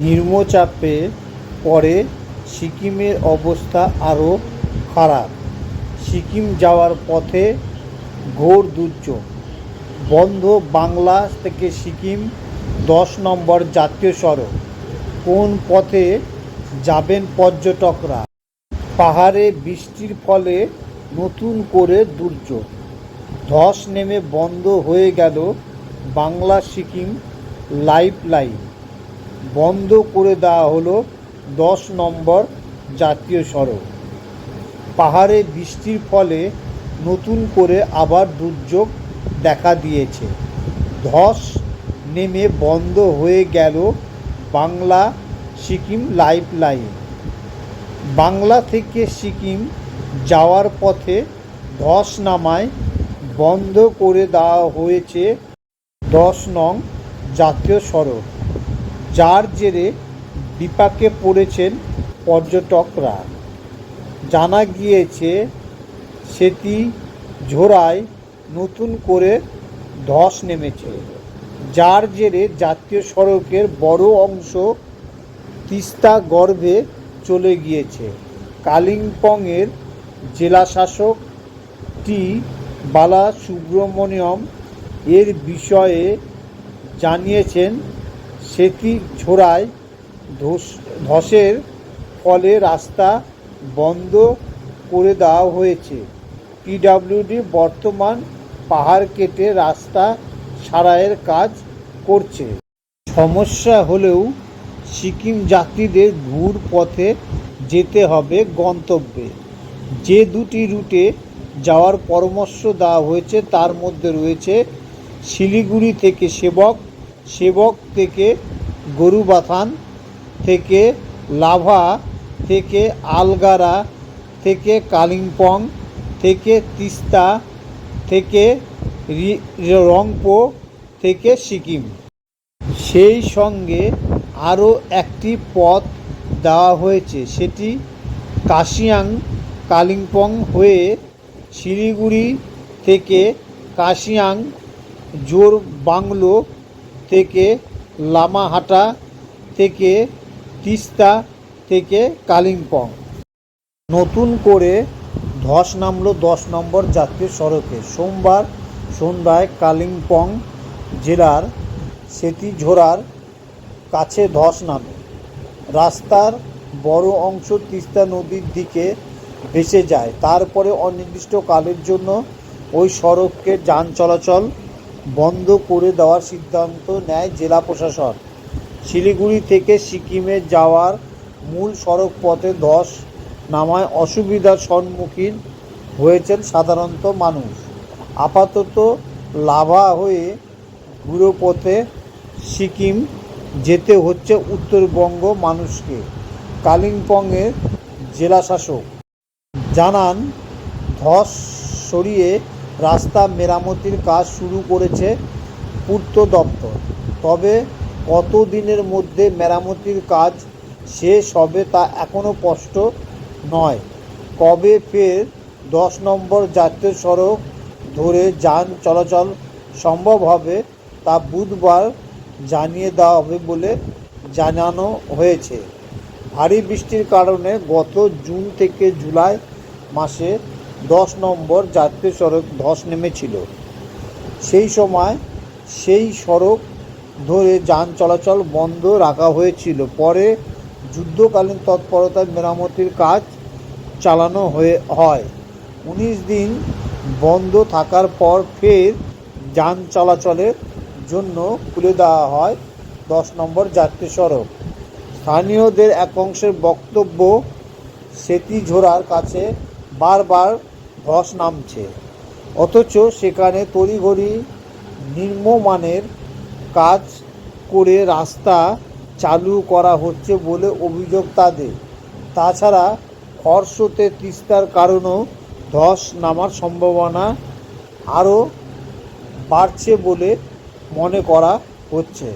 নিম্নচাপে পড়ে সিকিমের অবস্থা আরও খারাপ। সিকিম যাওয়ার পথে ঘোর দুর্যোগ, বন্ধ বাংলা থেকে সিকিম 10 নম্বর জাতীয় সড়ক। কোন পথে যাবেন পর্যটকরা? পাহাড়ে বৃষ্টির ফলে নতুন করে দুর্যোগ, ধস নেমে বন্ধ হয়ে গেল বাংলা সিকিম লাইফলাইন। বন্ধ করে দেওয়া হলো 10 নম্বর জাতীয় সড়ক। পাহাড়ে বৃষ্টির ফলে নতুন করে আবার দুর্যোগ দেখা দিয়েছে। ধস নেমে বন্ধ হয়ে গেল বাংলা সিকিম লাইফলাইন। বাংলা থেকে সিকিম যাওয়ার পথে ধস নামায় বন্ধ করে দেওয়া হয়েছে 10 নং জাতীয় সড়ক, যার জেরে বিপাকে পড়েছেন পর্যটকরা। জানা গিয়েছে সেতিঝোরায় নতুন করে ধস নেমেছে, যার জেরে জাতীয় সড়কের বড় অংশ তিস্তা গর্ভে চলে গিয়েছে। কালিম্পংয়ের জেলাশাসক টি বালা সুব্রমণিয়ম এর বিষয়ে জানিয়েছেন, সেতিঝোরায় ধসের ফলে রাস্তা বন্ধ করে দেওয়া হয়েছে। পিডব্লিউডি বর্তমান পাহাড় কেটে রাস্তা সারাইয়ের কাজ করছে। সমস্যা হলেও সিকিম যাত্রীদের ঘুর পথে যেতে হবে গন্তব্যে। যে দুটি রুটে যাওয়ার পরামর্শ দেওয়া হয়েছে তার মধ্যে রয়েছে শিলিগুড়ি থেকে সেবক, সেবক থেকে গরুবাথান, থেকে লাভা, থেকে আলগারা, থেকে কালিম্পং, থেকে তিস্তা, থেকে রংপো, থেকে সিকিম। সেই সঙ্গে আরও একটি পথ দেওয়া হয়েছে, সেটি কার্শিয়াং কালিম্পং হয়ে শিলিগুড়ি থেকে কার্শিয়াং, জোরবাংলো থেকে লামাহাটা, থেকে তিস্তা, থেকে কালিম্পং। নতুন করে ধস নামল 10 নম্বর জাতীয় সড়কে। সোমবার সন্ধ্যায় কালিম্পং জেলার সেতিঝোরার কাছে ধস নামে। রাস্তার বড় অংশ তিস্তা নদীর দিকে ভেসে যায়। তারপরে অনির্দিষ্টকালের জন্য ওই সড়ককে যান চলাচল বন্ধ করে দেওয়ার সিদ্ধান্ত নেয় জেলা প্রশাসন। শিলিগুড়ি থেকে সিকিমে যাওয়ার মূল সড়ক পথে ধস নামায় অসুবিধার সম্মুখীন হয়েছেন সাধারণত মানুষ। আপাতত লাভা হয়ে ঘুরে পথে সিকিম যেতে হচ্ছে উত্তরবঙ্গ মানুষকে। কালিম্পংয়ের জেলাশাসক জানান, ধস সরিয়ে রাস্তা মেরামতির কাজ শুরু করেছে পূর্ত দপ্তর। তবে কত দিনের মধ্যে মেরামতির কাজ শেষ হবে তা এখনও স্পষ্ট নয়। কবে ফের 10 নম্বর জাতীয় সড়ক ধরে যান চলাচল সম্ভব হবে তা বুধবার জানিয়ে দেওয়া হবে বলে জানানো হয়েছে। ভারী বৃষ্টির কারণে গত জুন থেকে জুলাই মাসে 10 নম্বর জাতীয় সড়ক ধস নেমেছিল। সেই সময় সেই সড়ক ধরে যান চলাচল বন্ধ রাখা হয়েছিল। পরে যুদ্ধকালীন তৎপরতায় মেরামতির কাজ চালানো হয়। 19 দিন বন্ধ থাকার পর ফের যান চলাচলের জন্য খুলে দেওয়া হয় 10 নম্বর জাতীয় সড়ক। স্থানীয়দের এক অংশের বক্তব্য, সেতিঝোরার কাছে বারবার ধস নামছে, অথচ সেখানে তড়িঘড়ি নিম্নমানের কাজ করে রাস্তা চালু করা হচ্ছে বলে অভিযোগ তাদের। তাছাড়া খরস্রোতে তিস্তার কারণেও ধস নামার সম্ভাবনা আরও বাড়ছে বলে মনে করা হচ্ছে।